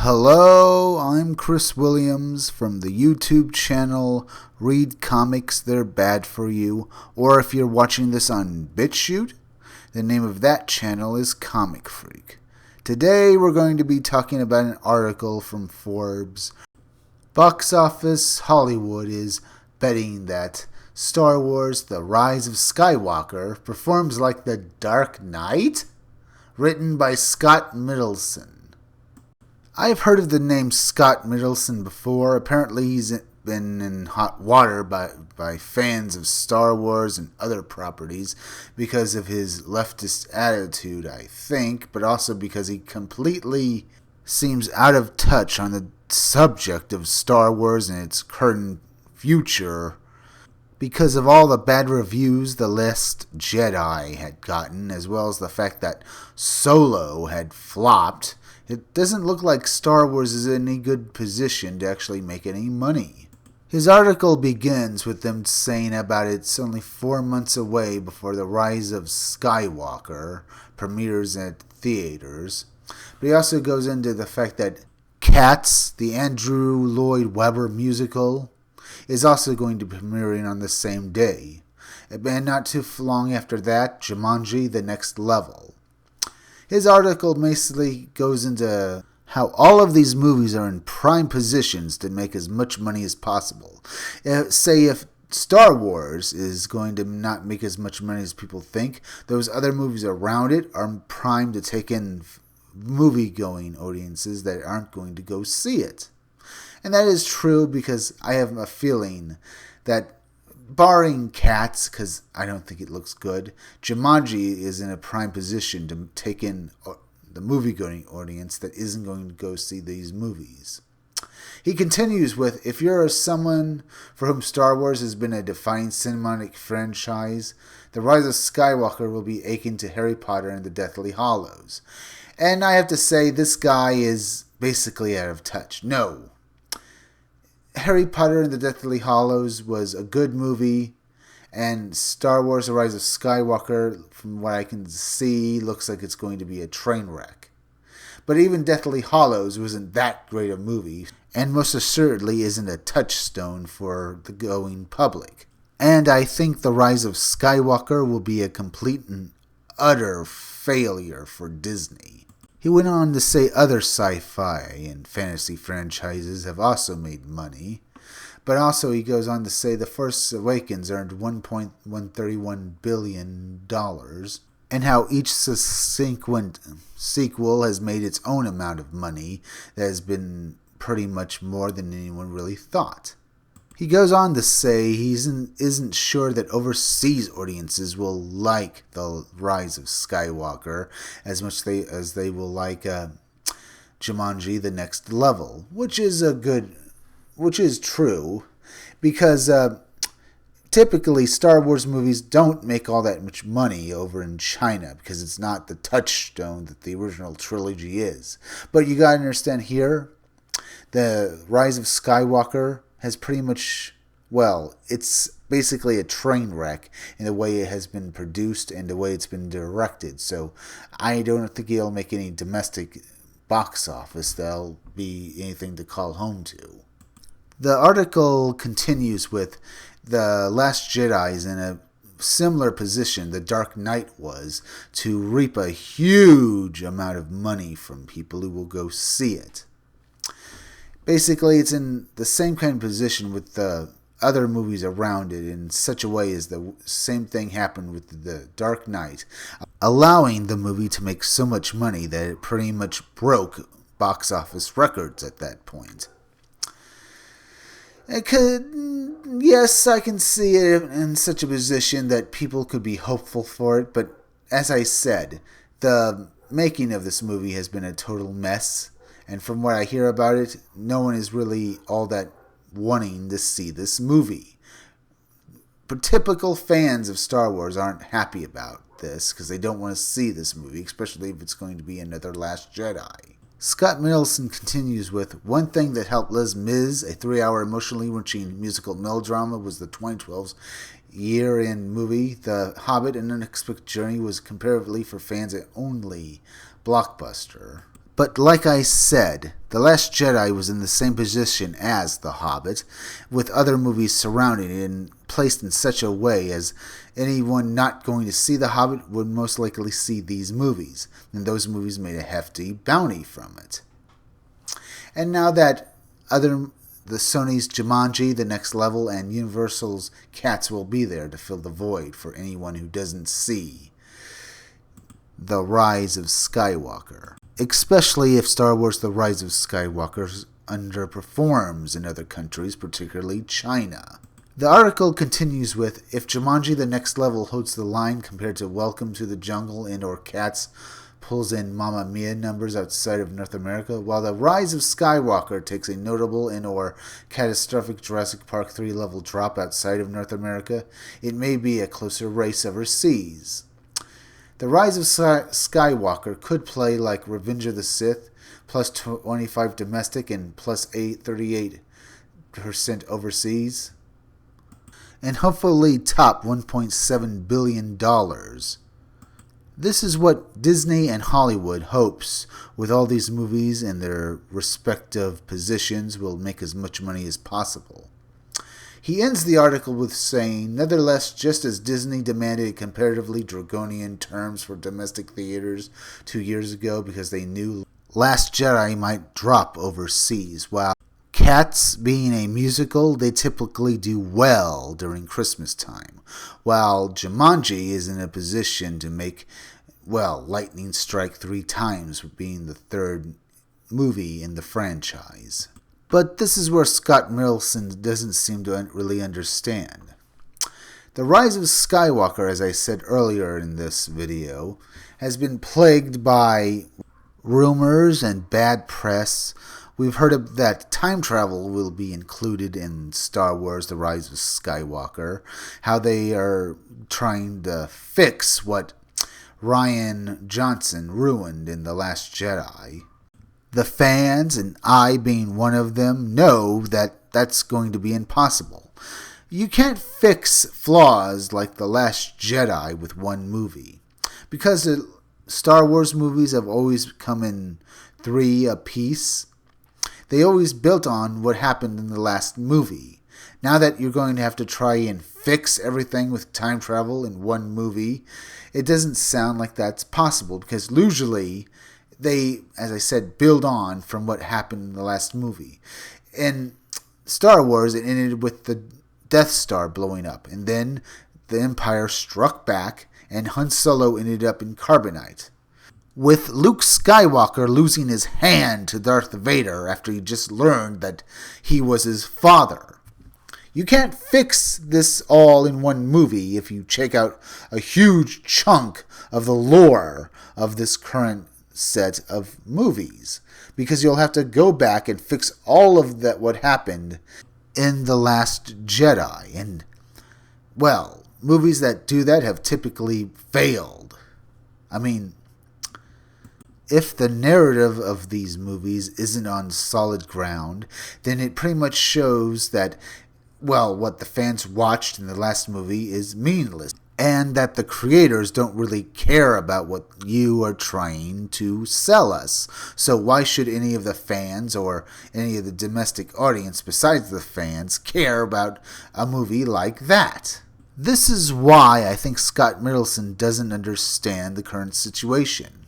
Hello, I'm Chris Williams from the YouTube channel Read Comics They're Bad For You, or if you're watching this on BitChute, the name of that channel is Comic Freak. Today we're going to be talking about an article from Forbes. Box Office Hollywood is betting that Star Wars The Rise of Skywalker performs like The Dark Knight? Written by Scott Middleton. I've heard of the name Scott Middleton before. Apparently he's been in hot water by fans of Star Wars and other properties because of his leftist attitude, I think, but also because he completely seems out of touch on the subject of Star Wars and its current future because of all the bad reviews The Last Jedi had gotten, as well as the fact that Solo had flopped. It doesn't look like Star Wars is in any good position to actually make any money. His article begins with them saying about it's only 4 months away before The Rise of Skywalker premieres at theaters. But he also goes into the fact that Cats, the Andrew Lloyd Webber musical, is also going to be premiering on the same day. And not too long after that, Jumanji, The Next Level. His article basically goes into how all of these movies are in prime positions to make as much money as possible. Say if Star Wars is going to not make as much money as people think, those other movies around it are primed to take in movie-going audiences that aren't going to go see it. And that is true because I have a feeling that barring Cats, because I don't think it looks good, Jumanji is in a prime position to take in the movie-going audience that isn't going to go see these movies. He continues with, if you're someone for whom Star Wars has been a defining cinematic franchise, The Rise of Skywalker will be akin to Harry Potter and the Deathly Hallows. And I have to say, this guy is basically out of touch. No. Harry Potter and the Deathly Hallows was a good movie, and Star Wars The Rise of Skywalker, from what I can see, looks like it's going to be a train wreck. But even Deathly Hallows wasn't that great a movie, and most assuredly isn't a touchstone for the going public. And I think The Rise of Skywalker will be a complete and utter failure for Disney. He went on to say other sci-fi and fantasy franchises have also made money, but also he goes on to say The Force Awakens earned $1.131 billion, and how each subsequent sequel has made its own amount of money that has been pretty much more than anyone really thought. He goes on to say he isn't sure that overseas audiences will like The Rise of Skywalker as much as they will like Jumanji: The Next Level, which is true, because typically Star Wars movies don't make all that much money over in China because it's not the touchstone that the original trilogy is. But you gotta understand here, The Rise of Skywalker has pretty much, it's basically a train wreck in the way it has been produced and the way it's been directed. So I don't think it'll make any domestic box office that'll be anything to call home to. The article continues with The Last Jedi is in a similar position The Dark Knight was to reap a huge amount of money from people who will go see it. Basically, it's in the same kind of position with the other movies around it in such a way as the same thing happened with The Dark Knight, allowing the movie to make so much money that it pretty much broke box office records at that point. Yes, I can see it in such a position that people could be hopeful for it, but as I said, the making of this movie has been a total mess. And from what I hear about it, no one is really all that wanting to see this movie. But typical fans of Star Wars aren't happy about this because they don't want to see this movie, especially if it's going to be another Last Jedi. Scott Middleton continues with, one thing that helped Les Mis, a 3-hour emotionally wrenching musical melodrama, was the 2012's year-end movie. The Hobbit: An Unexpected Journey was comparatively for fans only blockbuster. But like I said, The Last Jedi was in the same position as The Hobbit, with other movies surrounding it and placed in such a way as anyone not going to see The Hobbit would most likely see these movies, and those movies made a hefty bounty from it. And now that the Sony's Jumanji, The Next Level, and Universal's Cats will be there to fill the void for anyone who doesn't see The Rise of Skywalker. Especially if Star Wars The Rise of Skywalker underperforms in other countries, particularly China. The article continues with, if Jumanji The Next Level holds the line compared to Welcome to the Jungle and or Cats pulls in Mamma Mia numbers outside of North America, while The Rise of Skywalker takes a notable and or catastrophic Jurassic Park 3 level drop outside of North America, it may be a closer race overseas. The Rise of Skywalker could play like Revenge of the Sith, plus 25 domestic and plus 38% overseas, and hopefully top $1.7 billion. This is what Disney and Hollywood hopes with all these movies and their respective positions will make as much money as possible. He ends the article with saying, nevertheless, just as Disney demanded comparatively draconian terms for domestic theaters 2 years ago because they knew Last Jedi might drop overseas, while Cats being a musical, they typically do well during Christmas time, while Jumanji is in a position to make, lightning strike 3 times, being the third movie in the franchise. But this is where Scott Middleton doesn't seem to really understand. The Rise of Skywalker, as I said earlier in this video, has been plagued by rumors and bad press. We've heard that time travel will be included in Star Wars The Rise of Skywalker, how they are trying to fix what Rian Johnson ruined in The Last Jedi. The fans, and I being one of them, know that that's going to be impossible. You can't fix flaws like The Last Jedi with one movie, because the Star Wars movies have always come in 3 apiece. They always built on what happened in the last movie. Now that you're going to have to try and fix everything with time travel in one movie, it doesn't sound like that's possible, because usually they, as I said, build on from what happened in the last movie. In Star Wars, it ended with the Death Star blowing up, and then the Empire struck back, and Han Solo ended up in carbonite, with Luke Skywalker losing his hand to Darth Vader after he just learned that he was his father. You can't fix this all in one movie if you check out a huge chunk of the lore of this current set of movies, because you'll have to go back and fix all of that what happened in The Last Jedi. And, movies that do that have typically failed. I mean, if the narrative of these movies isn't on solid ground, then it pretty much shows that, what the fans watched in the last movie is meaningless, and that the creators don't really care about what you are trying to sell us. So why should any of the fans or any of the domestic audience besides the fans care about a movie like that? This is why I think Scott Middleton doesn't understand the current situation.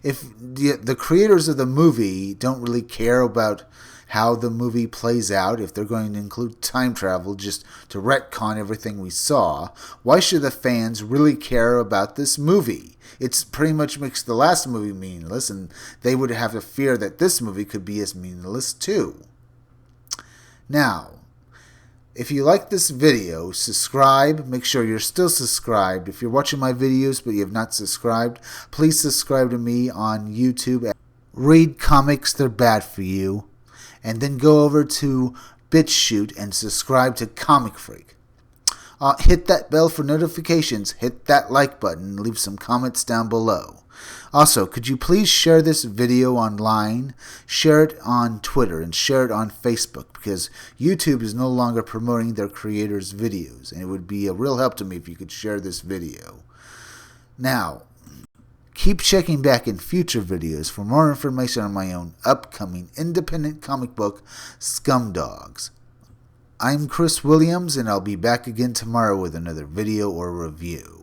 If the creators of the movie don't really care about how the movie plays out, if they're going to include time travel just to retcon everything we saw, why should the fans really care about this movie? It's pretty much makes the last movie meaningless, and they would have to fear that this movie could be as meaningless too. Now, if you like this video, subscribe. Make sure you're still subscribed. If you're watching my videos but you have not subscribed, please subscribe to me on YouTube. Read Comics, They're Bad For You. And then go over to BitChute and subscribe to Comic Freak. Hit that bell for notifications. Hit that like button. Leave some comments down below. Also, could you please share this video online? Share it on Twitter and share it on Facebook, because YouTube is no longer promoting their creators' videos, and it would be a real help to me if you could share this video. Now, Keep checking back in future videos for more information on my own upcoming independent comic book, Scumdogs. I'm Chris Williams, and I'll be back again tomorrow with another video or review.